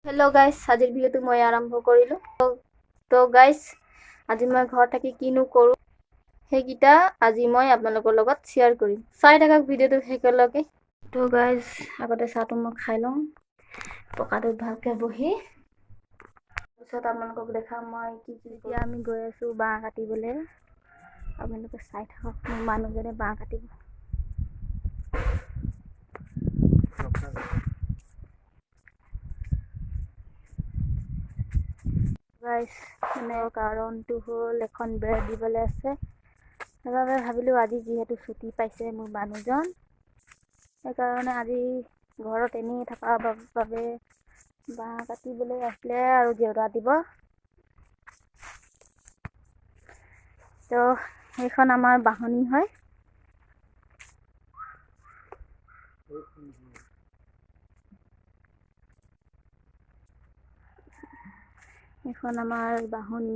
Hello' guys, আজিৰ ভিডিঅ'টো মই আৰম্ভ কৰিলোঁ। তো গাইজ, আজি মই ঘৰত থাকি কিনো কৰোঁ সেইকেইটা আজি মই আপোনালোকৰ লগত শ্বেয়াৰ কৰিম। চাই থাকক ভিডিঅ'টো একেলগে। তো গাইজ, আগতে চাহটো মই খাই লওঁ পকাটোত ভালকৈ বহি। তাৰপিছত আপোনালোকক দেখাম মই কি এতিয়া আমি গৈ আছোঁ বাঁহ কাটিবলৈ। আপোনালোকে চাই থাকক, মোৰ মানুহজনে বাঁহ কাটিব। গাইজ, মানে কাৰণটো হ'ল এখন বেৰ দিবলৈ আছে। সেইবাবে ভাবিলোঁ আজি যিহেতু ছুটি পাইছে মোৰ মানুহজন, সেইকাৰণে আজি ঘৰত এনেই থকাৰ বাবে বাঁহ কাটিবলৈ আহিলে আৰু জেওৰা দিব। তো সেইখন আমাৰ বাহনী হয়। এখন আমাৰ বাহনী।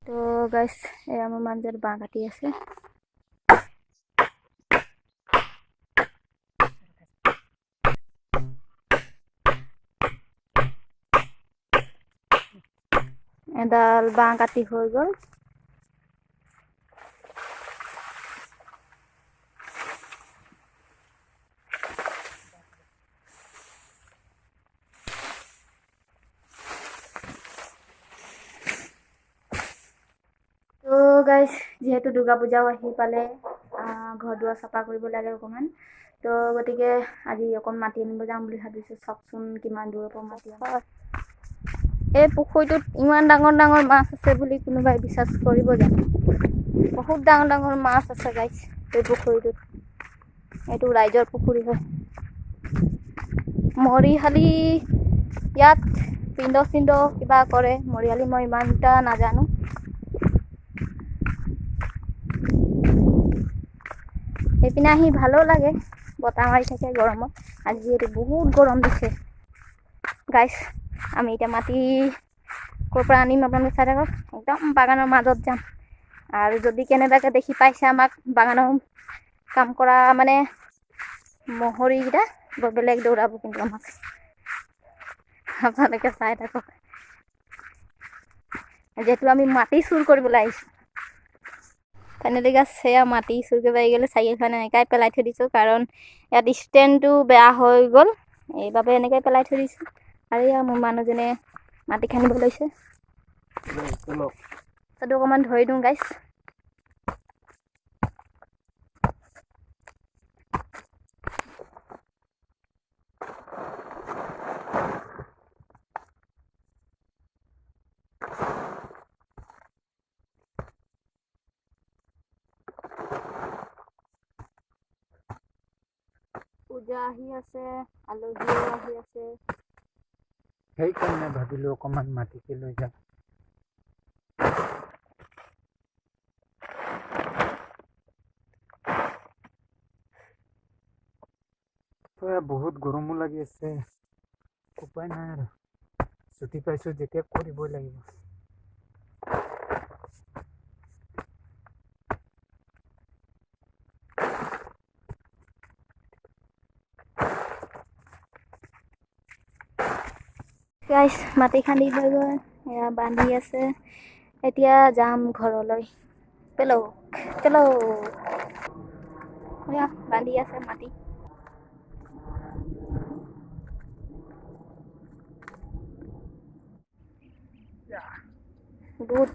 তো গাইজ, এয়া মোৰ মানুহজন বাঁহ কাটি আছে। এডাল বাঁহ কাটি হৈ গ'ল। তো গাইজ, যিহেতু দুৰ্গা পূজাও আহি পালে, ঘৰ দুৱাৰ চাফা কৰিব লাগে অকণমান। তো গতিকে আজি অকণ মাটি আনিব যাম বুলি ভাবিছোঁ। চাওকচোন কিমান দূৰৰ পৰা মাটি আনিব। এই পুখুৰীটোত ইমান ডাঙৰ ডাঙৰ মাছ আছে বুলি কোনোবাই বিশ্বাস কৰিব জানো? বহুত ডাঙৰ ডাঙৰ মাছ আছে গাইজ এই পুখুৰীটোত। এইটো ৰাইজৰ পুখুৰী হয়। মৰিশালি ইয়াত পিণ্ড কিবা কৰে। মৰিশালি মই ইমানটা নাজানো। সেইপিনে আহি ভালো লাগে, বতাহ মাৰি থাকে গৰমত। আজি যিহেতু বহুত গৰম দিছে গাইজ, আমি এতিয়া মাটি ক'ৰ পৰা আনিম আপোনালোকে চাই থাকক। একদম বাগানৰ মাজত যাম। আৰু যদি কেনেবাকৈ দেখি পাইছে আমাক বাগানৰ কাম কৰা মানে মহৰীকেইটা, বৰ বেলেগ দৌৰাব কিন্তু আমাক। আপোনালোকে চাই থাকক, যিহেতু আমি মাটি চুৰ কৰিবলৈ আহিছোঁ। ফাইনেলি গাছ, সেয়া মাটি চুৰ কৰিব আহি গ'লে চাইকেলখন এনেকাই পেলাই থৈ দিছোঁ, কাৰণ ইয়াত ষ্টেণ্ডটো বেয়া হৈ গ'ল। এইবাবে এনেকৈ পেলাই থৈ দিছোঁ। আৰু এয়া মোৰ মানুহজনে মাটি খান্দিব লৈছে। সেইটো অকণমান ধৰি দিওঁ গাইছ। পূজা আহি আছে, আলহীও আহি আছে, সেইকাৰণে ভাবিলোঁ অকণমান মাটিকে লৈ যাম। বহুত গৰমো লাগি আছে, উপায় নাই আৰু। ছুটি পাইছোঁ যেতিয়া কৰিবই লাগিব। গাইছ, মাটি খান্দি হৈ গ'ল, এয়া বান্ধি আছে। এতিয়া যাম ঘৰলৈ। চলো চলো, এয়া বান্ধি আছে মাটি। গুড।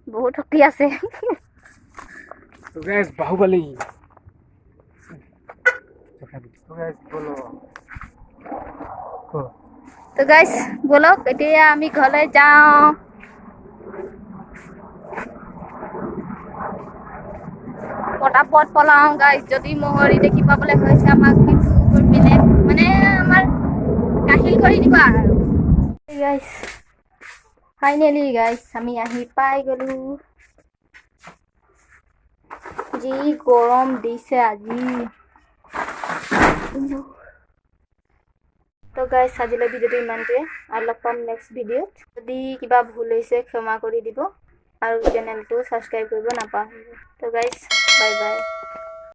বহুত শক্তি আছে। তো গাইস, বাহুবলী। তো গাইস বলো। তো গাইছ, বলক এতিয়া আমি ঘৰলৈ যাওঁ। পটাপট পলাওঁ গাইছ, যদি মহৰী দেখি পাবলৈ হৈছে আমাক কিন্তু বেলেগ মানে আমাৰ কাহিল কৰি দিবা আৰু। গাইছ, ফাইনেলি গাইছ, আমি আহি পাই গ'লো। যি গৰম দিছে আজি। তো গাইছ, আজিলৈ ভিডিঅ'টো ইমানটোৱে। আৰু লগ পাম নেক্সট ভিডিঅ'ত। যদি কিবা ভুল হৈছে ক্ষমা কৰি দিব। আৰু চেনেলটো ছাবস্ক্ৰাইব কৰিব নাপাহৰিব। তো গাইজ বাই বাই।